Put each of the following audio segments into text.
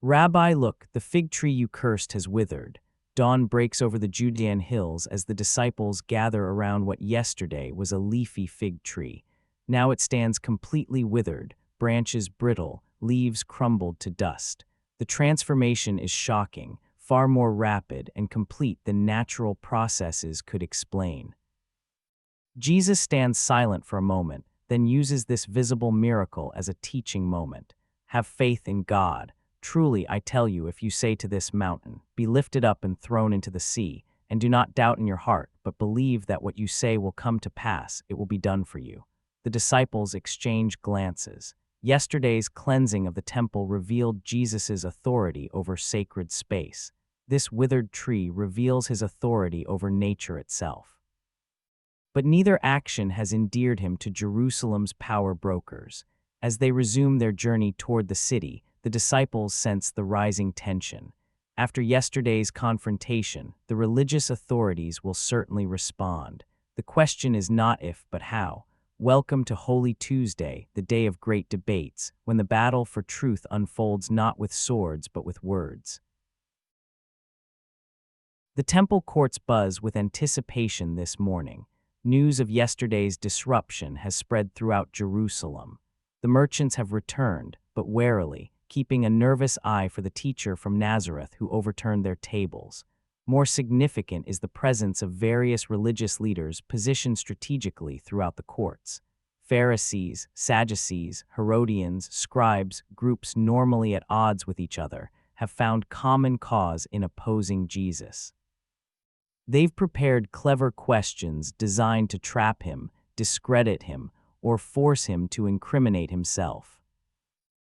Rabbi, look, the fig tree you cursed has withered. Dawn breaks over the Judean hills as the disciples gather around what yesterday was a leafy fig tree. Now it stands completely withered, branches brittle, leaves crumbled to dust. The transformation is shocking, far more rapid and complete than natural processes could explain. Jesus stands silent for a moment, then uses this visible miracle as a teaching moment. Have faith in God. Truly, I tell you, if you say to this mountain, "Be lifted up and thrown into the sea," and do not doubt in your heart, but believe that what you say will come to pass, it will be done for you. The disciples exchange glances. Yesterday's cleansing of the temple revealed Jesus' authority over sacred space. This withered tree reveals his authority over nature itself. But neither action has endeared him to Jerusalem's power brokers. As they resume their journey toward the city, the disciples sense the rising tension. After yesterday's confrontation, the religious authorities will certainly respond. The question is not if, but how. Welcome to Holy Tuesday, the day of great debates, when the battle for truth unfolds not with swords but with words. The temple courts buzz with anticipation this morning. News of yesterday's disruption has spread throughout Jerusalem. The merchants have returned, but warily, keeping a nervous eye for the teacher from Nazareth who overturned their tables. More significant is the presence of various religious leaders positioned strategically throughout the courts. Pharisees, Sadducees, Herodians, scribes, groups normally at odds with each other, have found common cause in opposing Jesus. They've prepared clever questions designed to trap him, discredit him, or force him to incriminate himself.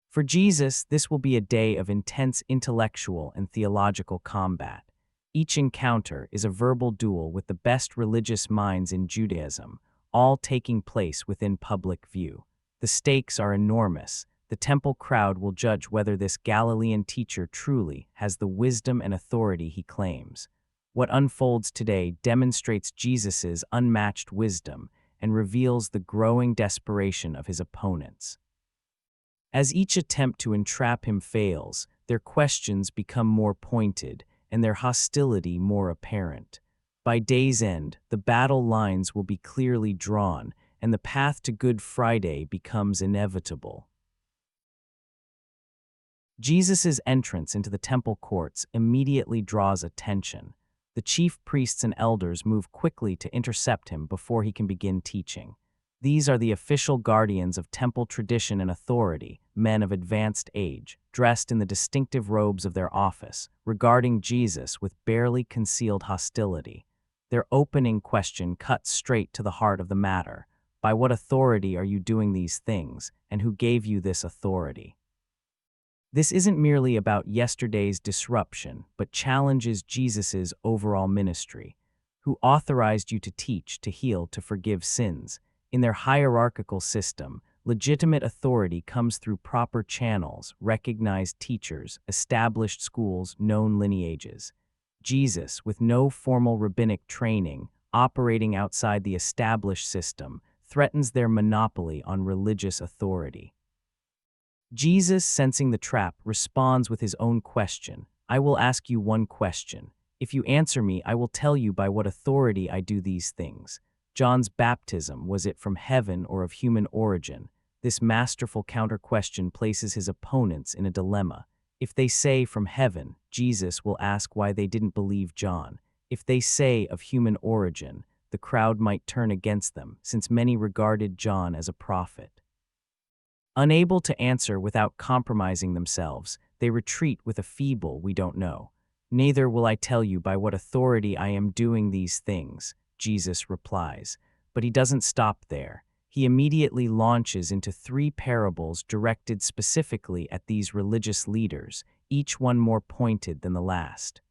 For Jesus, this will be a day of intense intellectual and theological combat. Each encounter is a verbal duel with the best religious minds in Judaism, all taking place within public view. The stakes are enormous. The temple crowd will judge whether this Galilean teacher truly has the wisdom and authority he claims. What unfolds today demonstrates Jesus' unmatched wisdom and reveals the growing desperation of his opponents. As each attempt to entrap him fails, their questions become more pointed and their hostility more apparent. By day's end, the battle lines will be clearly drawn, and the path to Good Friday becomes inevitable. Jesus' entrance into the temple courts immediately draws attention. The chief priests and elders move quickly to intercept him before he can begin teaching. These are the official guardians of temple tradition and authority, men of advanced age, dressed in the distinctive robes of their office, regarding Jesus with barely concealed hostility. Their opening question cuts straight to the heart of the matter. By what authority are you doing these things, and who gave you this authority? This isn't merely about yesterday's disruption, but challenges Jesus' overall ministry. Who authorized you to teach, to heal, to forgive sins? In their hierarchical system, legitimate authority comes through proper channels, recognized teachers, established schools, known lineages. Jesus, with no formal rabbinic training, operating outside the established system, threatens their monopoly on religious authority. Jesus, sensing the trap, responds with his own question. I will ask you one question. If you answer me, I will tell you by what authority I do these things. John's baptism, was it from heaven or of human origin? This masterful counter-question places his opponents in a dilemma. If they say from heaven, Jesus will ask why they didn't believe John. If they say of human origin, the crowd might turn against them, since many regarded John as a prophet. Unable to answer without compromising themselves, they retreat with a feeble "we don't know." Neither will I tell you by what authority I am doing these things, Jesus replies. But he doesn't stop there. He immediately launches into 3 parables directed specifically at these religious leaders, each one more pointed than the last.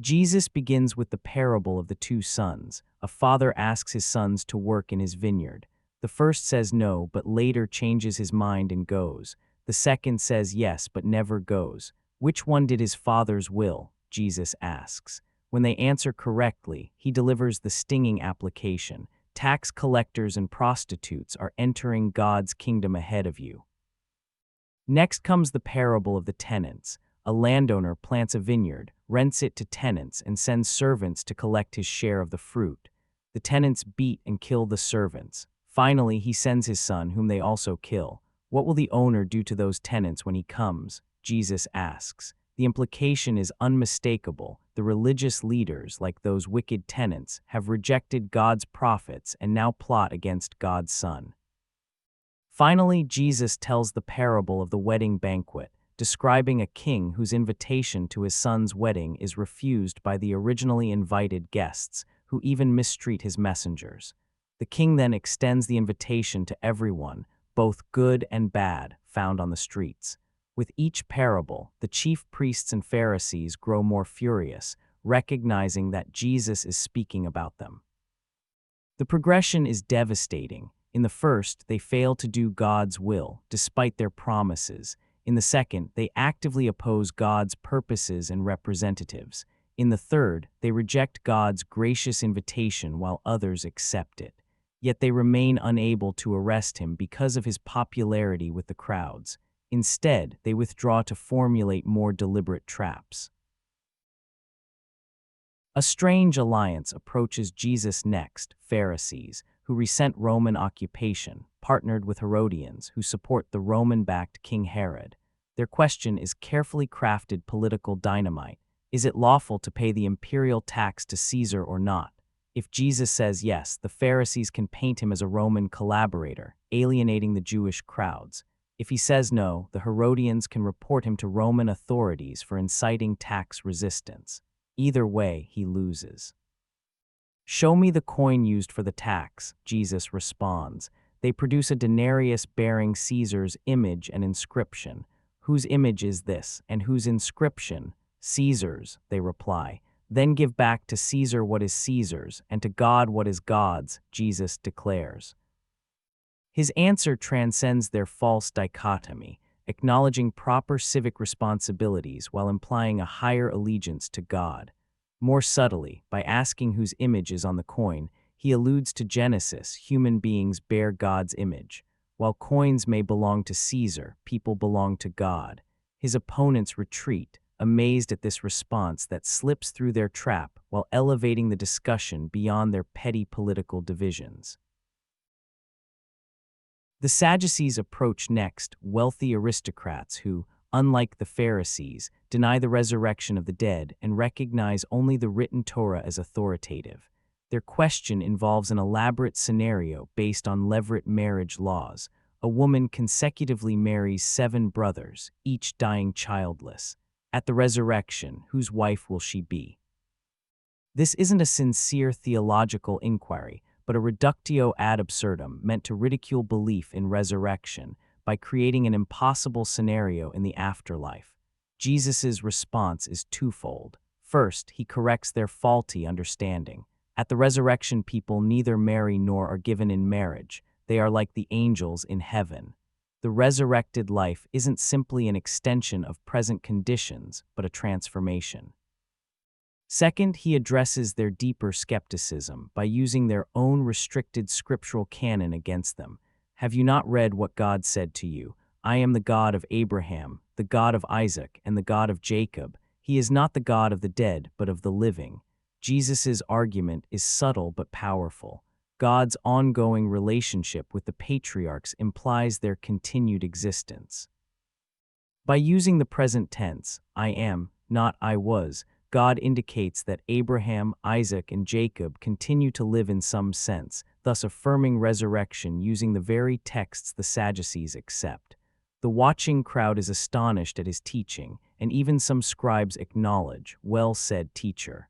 Jesus begins with the parable of the 2 sons. A father asks his sons to work in his vineyard. The first says no, but later changes his mind and goes. The second says yes, but never goes. Which one did his father's will? Jesus asks. When they answer correctly, he delivers the stinging application. Tax collectors and prostitutes are entering God's kingdom ahead of you. Next comes the parable of the tenants. A landowner plants a vineyard, rents it to tenants, and sends servants to collect his share of the fruit. The tenants beat and kill the servants. Finally, he sends his son, whom they also kill. What will the owner do to those tenants when he comes? Jesus asks. The implication is unmistakable. The religious leaders, like those wicked tenants, have rejected God's prophets and now plot against God's Son. Finally, Jesus tells the parable of the wedding banquet, describing a king whose invitation to his son's wedding is refused by the originally invited guests, who even mistreat his messengers. The king then extends the invitation to everyone, both good and bad, found on the streets. With each parable, the chief priests and Pharisees grow more furious, recognizing that Jesus is speaking about them. The progression is devastating. In the first, they fail to do God's will, despite their promises. In the second, they actively oppose God's purposes and representatives. In the third, they reject God's gracious invitation while others accept it. Yet they remain unable to arrest him because of his popularity with the crowds. Instead, they withdraw to formulate more deliberate traps. A strange alliance approaches Jesus next: Pharisees, who resent Roman occupation, partnered with Herodians, who support the Roman-backed King Herod. Their question is carefully crafted political dynamite. Is it lawful to pay the imperial tax to Caesar or not? If Jesus says yes, the Pharisees can paint him as a Roman collaborator, alienating the Jewish crowds. If he says no, the Herodians can report him to Roman authorities for inciting tax resistance. Either way, he loses. "Show me the coin used for the tax," Jesus responds. They produce a denarius bearing Caesar's image and inscription. "Whose image is this, and whose inscription?" "Caesar's," they reply. "Then give back to Caesar what is Caesar's, and to God what is God's," Jesus declares. His answer transcends their false dichotomy, acknowledging proper civic responsibilities while implying a higher allegiance to God. More subtly, by asking whose image is on the coin, he alludes to Genesis: human beings bear God's image. While coins may belong to Caesar, people belong to God. His opponents retreat, amazed at this response that slips through their trap while elevating the discussion beyond their petty political divisions. The Sadducees approach next: wealthy aristocrats who, unlike the Pharisees, deny the resurrection of the dead and recognize only the written Torah as authoritative. Their question involves an elaborate scenario based on levirate marriage laws. A woman consecutively marries 7 brothers, each dying childless. At the resurrection, whose wife will she be? This isn't a sincere theological inquiry, but a reductio ad absurdum meant to ridicule belief in resurrection by creating an impossible scenario in the afterlife. Jesus' response is twofold. First, he corrects their faulty understanding. At the resurrection, people neither marry nor are given in marriage. They are like the angels in heaven. The resurrected life isn't simply an extension of present conditions, but a transformation. Second, he addresses their deeper skepticism by using their own restricted scriptural canon against them. "Have you not read what God said to you? I am the God of Abraham, the God of Isaac, and the God of Jacob. He is not the God of the dead, but of the living." Jesus' argument is subtle but powerful. God's ongoing relationship with the patriarchs implies their continued existence. By using the present tense, "I am," not "I was," God indicates that Abraham, Isaac, and Jacob continue to live in some sense, thus affirming resurrection using the very texts the Sadducees accept. The watching crowd is astonished at his teaching, and even some scribes acknowledge, "Well said, teacher."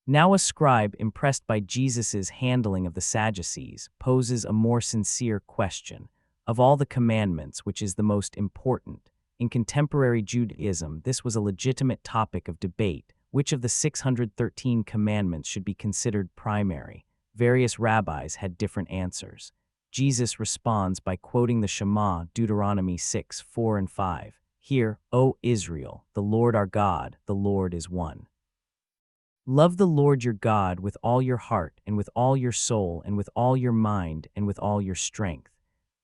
Now a scribe, impressed by Jesus' handling of the Sadducees, poses a more sincere question. Of all the commandments, which is the most important? In contemporary Judaism, this was a legitimate topic of debate. Which of the 613 commandments should be considered primary? Various rabbis had different answers. Jesus responds by quoting the Shema, Deuteronomy 6:4 and 5. Hear, O Israel, the Lord our God, the Lord is one. Love the Lord your God with all your heart and with all your soul and with all your mind and with all your strength.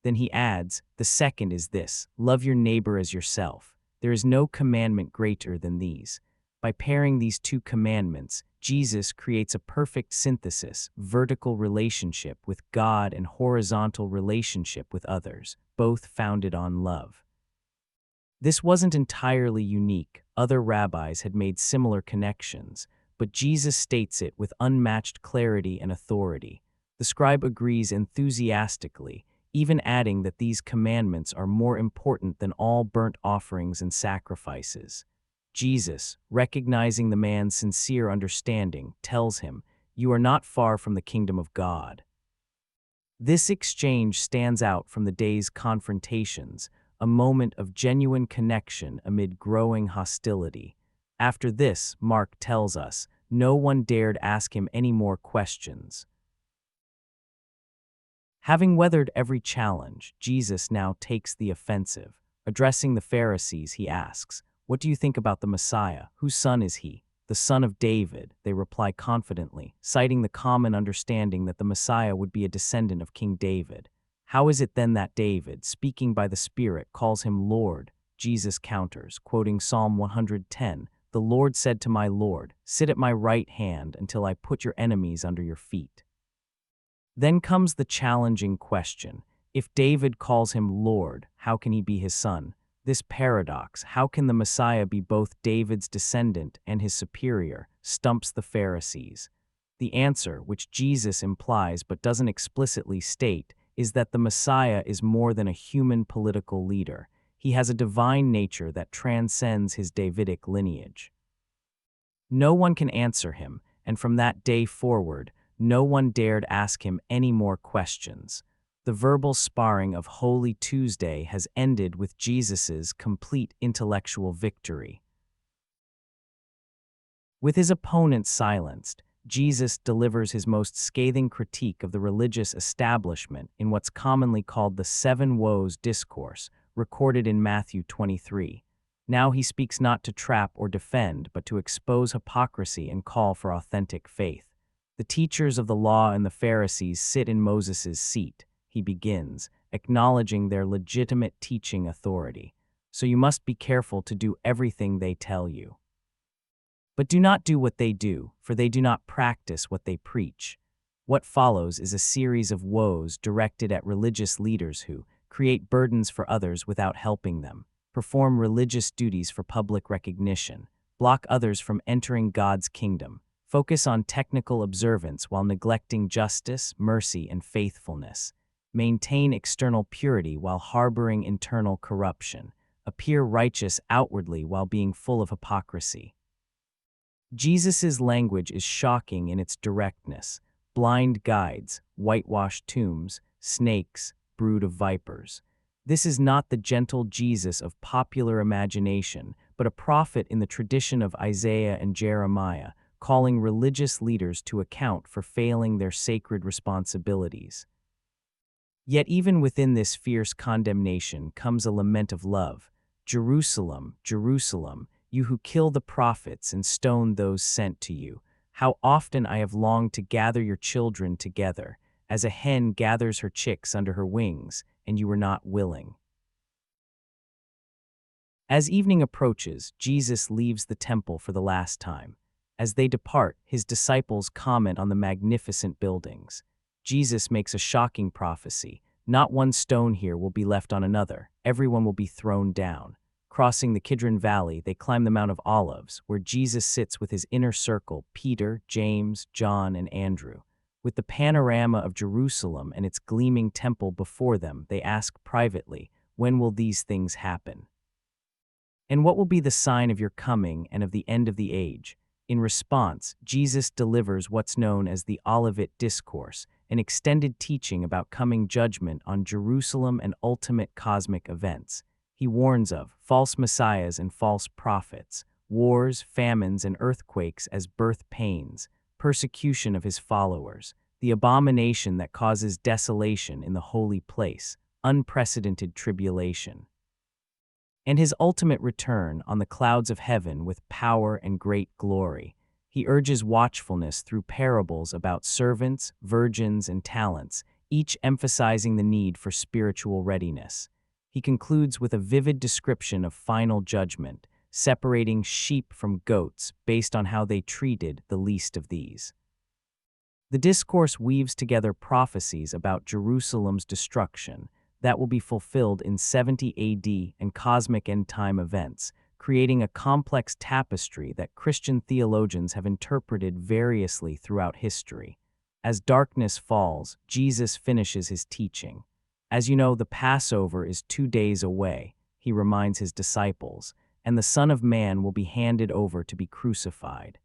Then he adds, the second is this, love your neighbor as yourself. There is no commandment greater than these. By pairing these two commandments, Jesus creates a perfect synthesis, vertical relationship with God and horizontal relationship with others, both founded on love. This wasn't entirely unique. Other rabbis had made similar connections, but Jesus states it with unmatched clarity and authority. The scribe agrees enthusiastically, even adding that these commandments are more important than all burnt offerings and sacrifices. Jesus, recognizing the man's sincere understanding, tells him, "You are not far from the kingdom of God." This exchange stands out from the day's confrontations, a moment of genuine connection amid growing hostility. After this, Mark tells us, no one dared ask him any more questions. Having weathered every challenge, Jesus now takes the offensive. Addressing the Pharisees, he asks, "What do you think about the Messiah? Whose son is he?" "The son of David," they reply confidently, citing the common understanding that the Messiah would be a descendant of King David. "How is it then that David, speaking by the Spirit, calls him Lord?" Jesus counters, quoting Psalm 110, "The Lord said to my Lord, sit at my right hand until I put your enemies under your feet." Then comes the challenging question. If David calls him Lord, how can he be his son? This paradox, how can the Messiah be both David's descendant and his superior, stumps the Pharisees. The answer, which Jesus implies but doesn't explicitly state, is that the Messiah is more than a human political leader. He has a divine nature that transcends his Davidic lineage. No one can answer him, and from that day forward, no one dared ask him any more questions. The verbal sparring of Holy Tuesday has ended with Jesus's complete intellectual victory. With his opponents silenced, Jesus delivers his most scathing critique of the religious establishment in what's commonly called the Seven Woes Discourse, recorded in Matthew 23. Now he speaks not to trap or defend, but to expose hypocrisy and call for authentic faith. The teachers of the law and the Pharisees sit in Moses' seat, he begins, acknowledging their legitimate teaching authority. So you must be careful to do everything they tell you. But do not do what they do, for they do not practice what they preach. What follows is a series of woes directed at religious leaders who create burdens for others without helping them, perform religious duties for public recognition, block others from entering God's kingdom, focus on technical observance while neglecting justice, mercy, and faithfulness, maintain external purity while harboring internal corruption, appear righteous outwardly while being full of hypocrisy. Jesus' language is shocking in its directness. Blind guides, whitewashed tombs, snakes, brood of vipers. This is not the gentle Jesus of popular imagination, but a prophet in the tradition of Isaiah and Jeremiah, calling religious leaders to account for failing their sacred responsibilities. Yet even within this fierce condemnation comes a lament of love. "Jerusalem, Jerusalem, you who kill the prophets and stone those sent to you, how often I have longed to gather your children together, as a hen gathers her chicks under her wings, and you were not willing." As evening approaches, Jesus leaves the temple for the last time. As they depart, his disciples comment on the magnificent buildings. Jesus makes a shocking prophecy. Not one stone here will be left on another. Everyone will be thrown down. Crossing the Kidron Valley, they climb the Mount of Olives, where Jesus sits with his inner circle, Peter, James, John, and Andrew. With the panorama of Jerusalem and its gleaming temple before them, they ask privately, "When will these things happen? And what will be the sign of your coming and of the end of the age?" In response, Jesus delivers what's known as the Olivet Discourse, an extended teaching about coming judgment on Jerusalem and ultimate cosmic events. He warns of false messiahs and false prophets, wars, famines, and earthquakes as birth pains, persecution of his followers, the abomination that causes desolation in the holy place, unprecedented tribulation. and his ultimate return on the clouds of heaven with power and great glory. He urges watchfulness through parables about servants, virgins, and talents, each emphasizing the need for spiritual readiness. He concludes with a vivid description of final judgment, separating sheep from goats based on how they treated the least of these. The discourse weaves together prophecies about Jerusalem's destruction that will be fulfilled in 70 AD and cosmic end-time events, creating a complex tapestry that Christian theologians have interpreted variously throughout history. As darkness falls, Jesus finishes his teaching. As you know, the Passover is 2 days away, he reminds his disciples, and the Son of Man will be handed over to be crucified.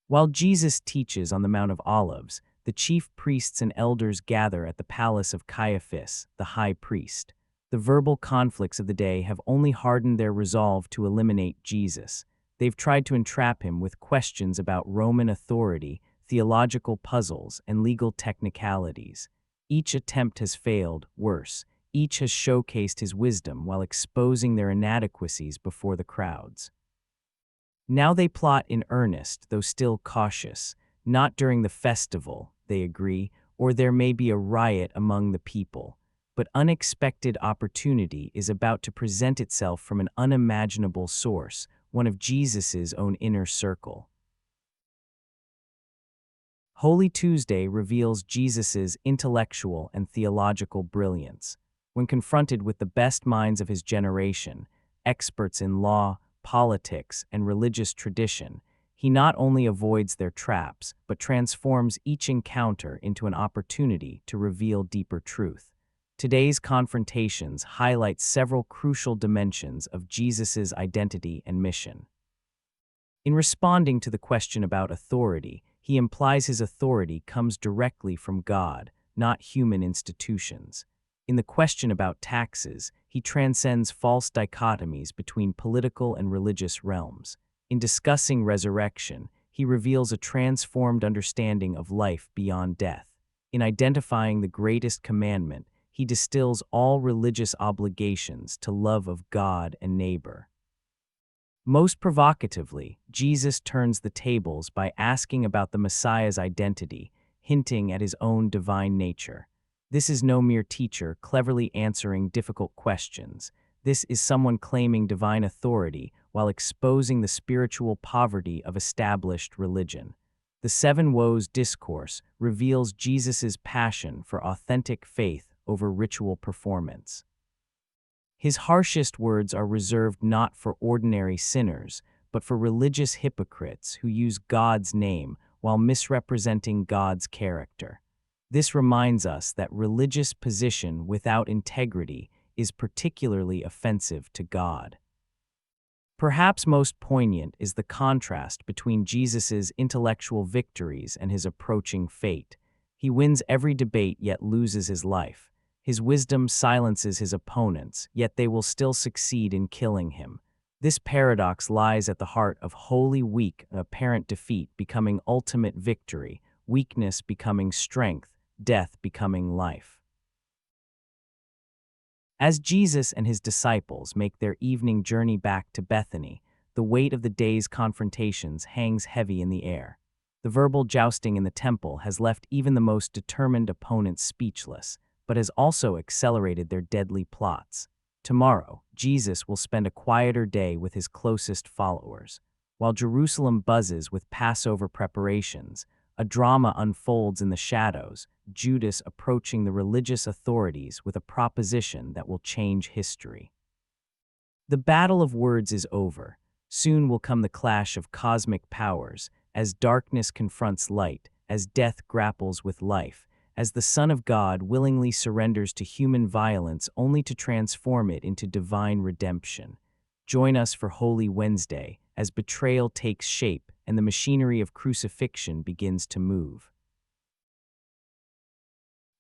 While Jesus teaches on the Mount of Olives, the chief priests and elders gather at the palace of Caiaphas, the high priest. The verbal conflicts of the day have only hardened their resolve to eliminate Jesus. They've tried to entrap him with questions about Roman authority, theological puzzles, and legal technicalities. Each attempt has failed. Worse, each has showcased his wisdom while exposing their inadequacies before the crowds. Now they plot in earnest, though still cautious. Not during the festival, they agree, or there may be a riot among the people. But unexpected opportunity is about to present itself from an unimaginable source, one of Jesus's own inner circle. Holy Tuesday reveals Jesus's intellectual and theological brilliance. When confronted with the best minds of his generation, experts in law, politics, and religious tradition, he not only avoids their traps, but transforms each encounter into an opportunity to reveal deeper truth. Today's confrontations highlight several crucial dimensions of Jesus's identity and mission. In responding to the question about authority, he implies his authority comes directly from God, not human institutions. In the question about taxes, he transcends false dichotomies between political and religious realms. In discussing resurrection, he reveals a transformed understanding of life beyond death. In identifying the greatest commandment, he distills all religious obligations to love of God and neighbor. Most provocatively, Jesus turns the tables by asking about the Messiah's identity, hinting at his own divine nature. This is no mere teacher cleverly answering difficult questions. This is someone claiming divine authority while exposing the spiritual poverty of established religion. The Seven Woes discourse reveals Jesus's passion for authentic faith over ritual performance. His harshest words are reserved not for ordinary sinners, but for religious hypocrites who use God's name while misrepresenting God's character. This reminds us that religious position without integrity is particularly offensive to God. Perhaps most poignant is the contrast between Jesus's intellectual victories and his approaching fate. He wins every debate yet loses his life. His wisdom silences his opponents, yet they will still succeed in killing him. This paradox lies at the heart of Holy Week, apparent defeat becoming ultimate victory, weakness becoming strength, death becoming life. As Jesus and his disciples make their evening journey back to Bethany, the weight of the day's confrontations hangs heavy in the air. The verbal jousting in the temple has left even the most determined opponents speechless, but has also accelerated their deadly plots. Tomorrow, Jesus will spend a quieter day with his closest followers. While Jerusalem buzzes with Passover preparations, a drama unfolds in the shadows, Judas approaching the religious authorities with a proposition that will change history. The battle of words is over. Soon will come the clash of cosmic powers, as darkness confronts light, as death grapples with life, as the Son of God willingly surrenders to human violence only to transform it into divine redemption. Join us for Holy Wednesday, as betrayal takes shape and the machinery of crucifixion begins to move.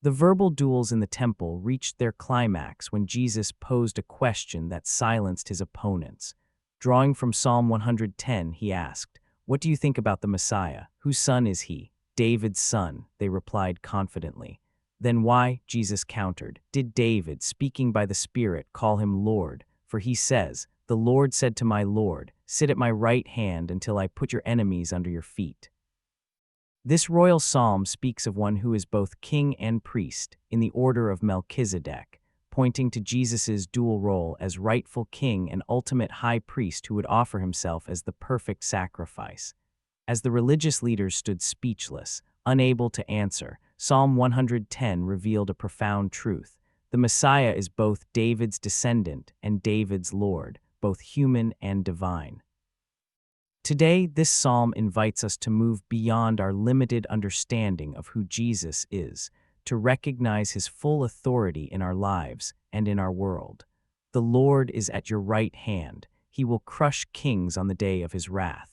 The verbal duels in the temple reached their climax when Jesus posed a question that silenced his opponents. Drawing from Psalm 110, he asked, "What do you think about the Messiah? Whose son is he?" "David's son," they replied confidently. Then why, Jesus countered, did David, speaking by the Spirit, call him Lord? For he says, "The Lord said to my Lord, sit at my right hand until I put your enemies under your feet." This royal psalm speaks of one who is both king and priest, in the order of Melchizedek, pointing to Jesus' dual role as rightful king and ultimate high priest who would offer himself as the perfect sacrifice. As the religious leaders stood speechless, unable to answer, Psalm 110 revealed a profound truth. The Messiah is both David's descendant and David's Lord, both human and divine. Today, this psalm invites us to move beyond our limited understanding of who Jesus is, to recognize his full authority in our lives and in our world. The Lord is at your right hand. He will crush kings on the day of his wrath.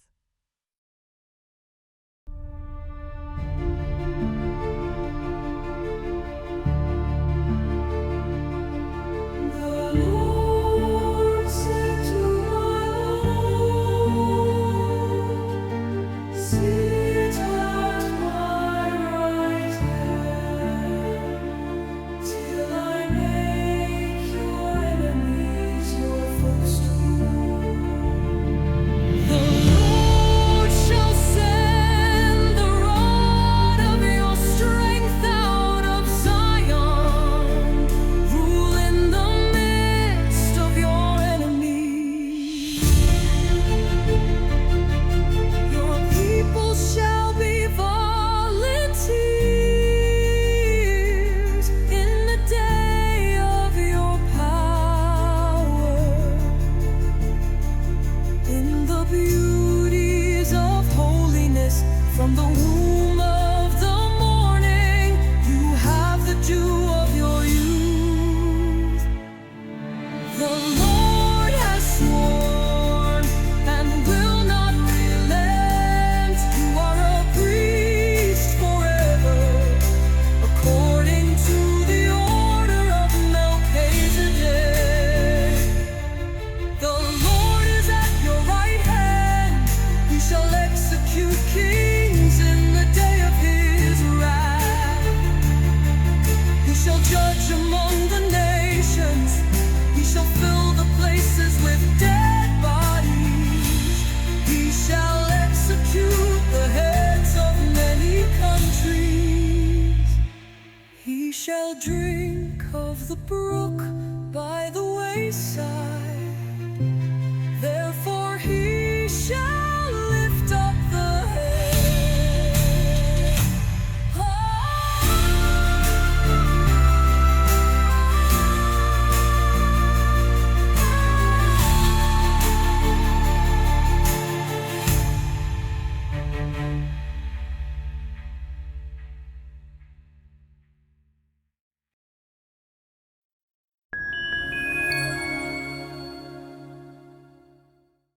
Shall drink of the brook by the wayside.